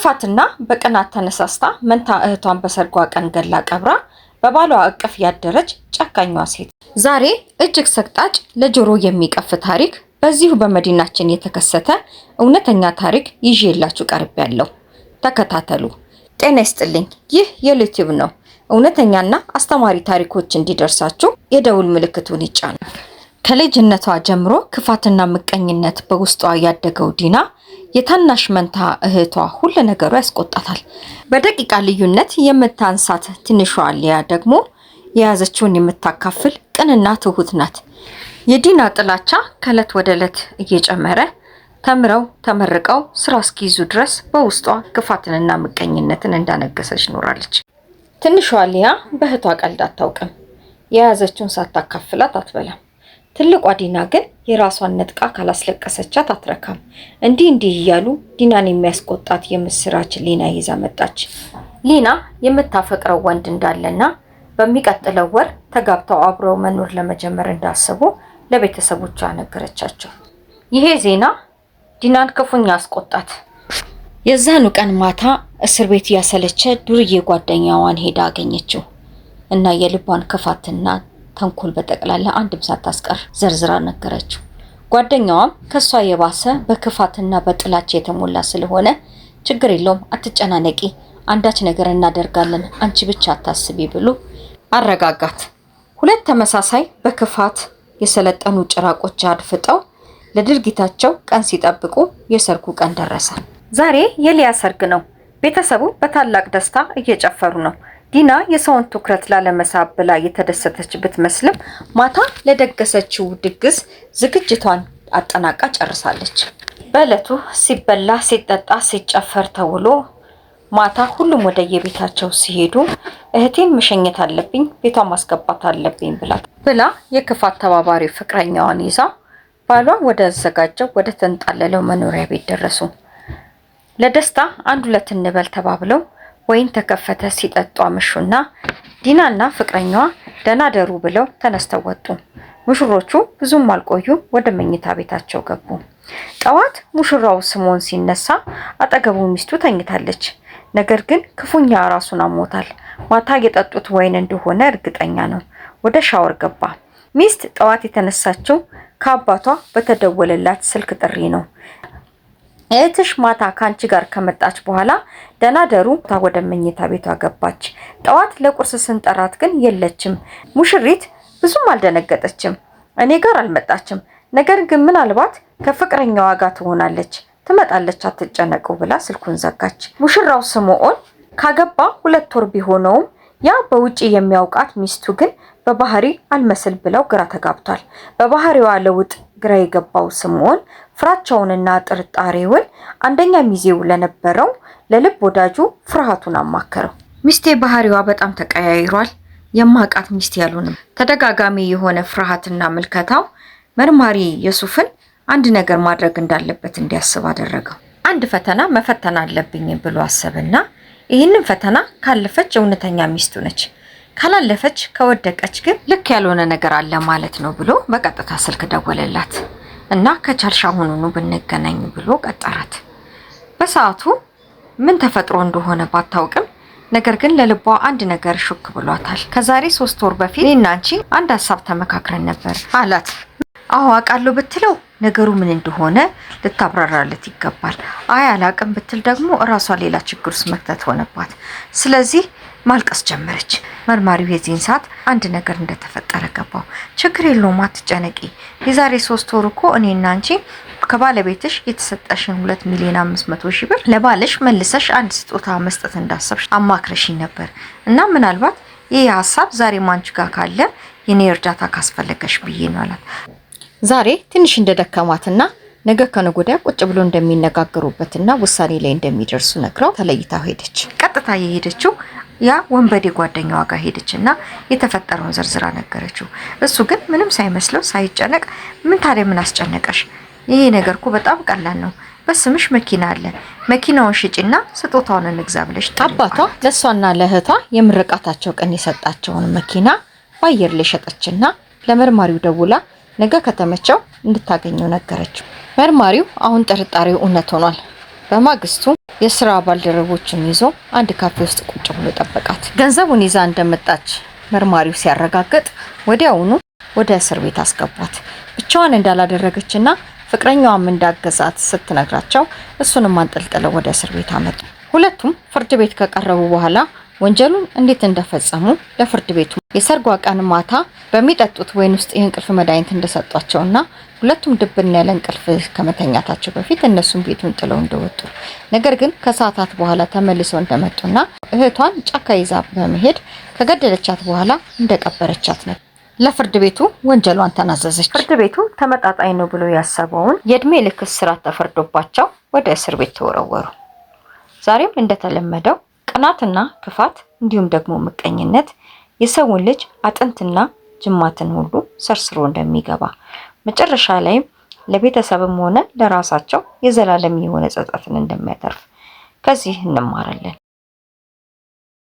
በክፋትና በቅናት ተነሳስታ መንታ እህቷን በሰርጓ ቀን ገላ ቀብራ በባሏ እቅፍ ያደረች ጨካኛዋ ሴት ዛሬ እጅግ ሰቅጣጭ ለጆሮ የሚቀፍ ታሪክ በዚሁ በመዲናችን የተከሰተ እውነተኛ ታሪክ ይዤላችሁ ቀርቤያለሁ። ተከታተሉ። ጤና ይስጥልኝ። ይህ የዩቲዩብ ነው። እውነተኛና አስተማሪ ታሪኮች እንዲደርሳችሁ የደውል ምልክቱን ይጫኑ። ከልጅነቷ ጀምሮ ክፋትና ምቀኝነት በውስጧ ያደገው ዲና የታናሽ መንታ እህቷ ሁሉ ነገሩ ያስቆጣታል። በደቂቃ ልዩነት የምታንሳት ትንሿ ሊያ ደግሞ የያዘችውን የምታካፍል ቅንና ትሁት ናት። የዲና ጥላቻ ከእለት ወደ እለት እየጨመረ ተምረው ተመርቀው ስራ እስኪይዙ ድረስ በውስጧ ክፋትንና ምቀኝነትን እንዳነገሰች ኖራለች። ትንሿ ሊያ በእህቷ ቀልድ አታውቅም። የያዘችውን ሳታካፍላት አትበላም። ትልቋ ዲና ግን የራሷን ነጥቃ ካላስለቀሰቻት አትረካም። እንዲህ እያሉ ዲናን የሚያስቆጣት የምስራች ሊና ይዛ መጣች። ሊና የምታፈቅረው ወንድ እንዳለና በሚቀጥለው ወር ተጋብተው አብረው መኖር ለመጀመር እንዳሰቡ ለቤተሰቦቿ ነገረቻቸው። ይሄ ዜና ዲናን ክፉኛ አስቆጣት። የዛኑ ቀን ማታ እስር ቤት ያሰለቸ ዱርዬ ጓደኛዋን ሄዳ አገኘችው እና የልቧን ክፋትና ተንኮል በጠቅላላ አንድም ሳታስቀር ዘርዝራ ነገረችው። ጓደኛዋም ከሷ የባሰ በክፋትና በጥላቻ የተሞላ ስለሆነ ችግር የለውም አትጨናነቂ፣ አንዳች ነገር እናደርጋለን፣ አንቺ ብቻ አታስቢ ብሎ አረጋጋት። ሁለት ተመሳሳይ በክፋት የሰለጠኑ ጭራቆች አድፍጠው ለድርጊታቸው ቀን ሲጠብቁ የሰርጉ ቀን ደረሰ። ዛሬ የሊያ ሰርግ ነው። ቤተሰቡ በታላቅ ደስታ እየጨፈሩ ነው። ዲና የሰውን ትኩረት ላለመሳብ ብላ የተደሰተች ብትመስልም ማታ ለደገሰችው ድግስ ዝግጅቷን አጠናቃ ጨርሳለች። በእለቱ ሲበላ ሲጠጣ ሲጨፈር ተውሎ ማታ ሁሉም ወደ የቤታቸው ሲሄዱ እህቴን መሸኘት አለብኝ፣ ቤቷን ማስገባት አለብኝ ብላ የክፋት ተባባሪ ፍቅረኛዋን ይዛ ባሏ ወደ አዘጋጀው ወደ ተንጣለለው መኖሪያ ቤት ደረሱ። ለደስታ አንድ ሁለት እንበል ተባብለው ወይን ተከፈተ ሲጠጡ አመሹና ዲናና ፍቅረኛዋ ደናደሩ ብለው ተነስተው ወጡ። ሙሽሮቹ ብዙም አልቆዩ፣ ወደ መኝታ ቤታቸው ገቡ። ጠዋት ሙሽራው ስሞን ሲነሳ አጠገቡ ሚስቱ ተኝታለች። ነገር ግን ክፉኛ ራሱን አሞታል። ማታ የጠጡት ወይን እንደሆነ እርግጠኛ ነው። ወደ ሻወር ገባ። ሚስት ጠዋት የተነሳችው ከአባቷ በተደወለላት ስልክ ጥሪ ነው። እህትሽ ማታ ካንቺ ጋር ከመጣች በኋላ ደናደሩ ወደ መኝታ ቤቷ ገባች። ጠዋት ለቁርስ ስንጠራት ግን የለችም። ሙሽሪት ብዙም አልደነገጠችም። እኔ ጋር አልመጣችም፣ ነገር ግን ምናልባት ከፍቅረኛዋ ጋር ትሆናለች፣ ትመጣለች፣ አትጨነቁ ብላ ስልኩን ዘጋች። ሙሽራው ስምዖን ካገባ 2 ወር ቢሆነውም ያ በውጪ የሚያውቃት ሚስቱ ግን በባህሪ አልመስል ብለው ግራ ተጋብቷል። በባህሪዋ ለውጥ ግራ የገባው ስምዖን ፍራቻውንና ጥርጣሬውን አንደኛ ሚዜው ለነበረው ለልብ ወዳጁ ፍርሃቱን አማከረው። ሚስቴ ባህሪዋ በጣም ተቀያይሯል፣ የማቃት ሚስት ያሉንም ተደጋጋሚ የሆነ ፍርሃትና ምልከታው መርማሪ የሱፍን አንድ ነገር ማድረግ እንዳለበት እንዲያስብ አደረገው። አንድ ፈተና መፈተን አለብኝ ብሎ አሰበና ይህንን ፈተና ካለፈች እውነተኛ ሚስቱ ነች፣ ካላለፈች ከወደቀች ግን ልክ ያልሆነ ነገር አለ ማለት ነው ብሎ በቀጥታ ስልክ ደወለላት እና ከቻልሽ አሁኑኑ ብንገናኝ ብሎ ቀጠራት። በሰዓቱ ምን ተፈጥሮ እንደሆነ ባታውቅም ነገር ግን ለልቧ አንድ ነገር ሹክ ብሏታል። ከዛሬ 3 ወር በፊት እኔና አንቺ አንድ ሀሳብ ተመካክረን ነበር አላት። አዎ አውቃለሁ ብትለው ነገሩ ምን እንደሆነ ልታብራራለት ይገባል። አይ አላቅም ብትል ደግሞ እራሷ ሌላ ችግር ውስጥ መክተት ሆነባት። ስለዚህ ማልቀስ ጀመረች። መርማሪው የዚህን ሰዓት አንድ ነገር እንደተፈጠረ ገባው። ችግር የለውም አትጨነቂ፣ የዛሬ 3 ወር እኮ እኔና አንቺ ከባለቤትሽ የተሰጠሽን 2,500,000 ብር ለባልሽ መልሰሽ አንድ ስጦታ መስጠት እንዳሰብሽ አማክረሽኝ ነበር እና ምናልባት ይህ ሀሳብ ዛሬ ማንቺ ጋር ካለ የኔ እርዳታ ካስፈለገሽ ብዬ ነው አላት። ዛሬ ትንሽ እንደደከማትና ነገ ከነገ ወዲያ ቁጭ ብሎ እንደሚነጋገሩበትና ውሳኔ ላይ እንደሚደርሱ ነግራው ተለይታው ሄደች። ቀጥታ የሄደችው ያ ወንበዴ ጓደኛዋ ጋር ሄደችና የተፈጠረውን ዝርዝራ ነገረችው። እሱ ግን ምንም ሳይመስለው ሳይጨነቅ ምን ታዲያ ምን አስጨነቀሽ? ይሄ ነገር እኮ በጣም ቀላል ነው። በስምሽ መኪና አለ፣ መኪናውን ሽጪና ስጦታውን እንግዛ ብለሽ አባቷ ለሷና ለእህቷ የምርቃታቸው ቀን የሰጣቸውን መኪና ባየር ላይ ሸጠችና ለመርማሪው ደውላ ነገ ከተመቸው እንድታገኘው ነገረችው። መርማሪው አሁን ጥርጣሬው እውነት ሆኗል። በማግስቱ የስራ ባልደረቦችን ይዞ አንድ ካፌ ውስጥ ቁጭ ብሎ ጠበቃት። ገንዘቡን ይዛ እንደመጣች መርማሪው ሲያረጋግጥ ወዲያውኑ ወደ እስር ቤት አስገቧት። ብቻዋን እንዳላደረገችና ፍቅረኛዋም እንዳገዛት ስትነግራቸው እሱንም አንጠልጥለው ወደ እስር ቤት አመጡ። ሁለቱም ፍርድ ቤት ከቀረቡ በኋላ ወንጀሉን እንዴት እንደፈጸሙ ለፍርድ ቤቱ የሰርጓ ቀን ማታ በሚጠጡት ወይን ውስጥ የእንቅልፍ መድኃኒት እንደሰጧቸውና ሁለቱም ድብና ያለ እንቅልፍ ከመተኛታቸው በፊት እነሱም ቤቱን ጥለው እንደወጡ ነገር ግን ከሰዓታት በኋላ ተመልሰው እንደመጡና እህቷን ጫካ ይዛ በመሄድ ከገደለቻት በኋላ እንደቀበረቻት ነው። ለፍርድ ቤቱ ወንጀሏን ተናዘዘች። ፍርድ ቤቱ ተመጣጣኝ ነው ብሎ ያሰበውን የእድሜ ልክ እስራት ተፈርዶባቸው ወደ እስር ቤት ተወረወሩ። ዛሬም እንደተለመደው ቅናትና ክፋት እንዲሁም ደግሞ ምቀኝነት የሰውን ልጅ አጥንትና ጅማትን ሁሉ ሰርስሮ እንደሚገባ መጨረሻ ላይም ለቤተሰብም ሆነ ለራሳቸው የዘላለም የሆነ ጸጸትን እንደሚያተርፍ ከዚህ እንማራለን።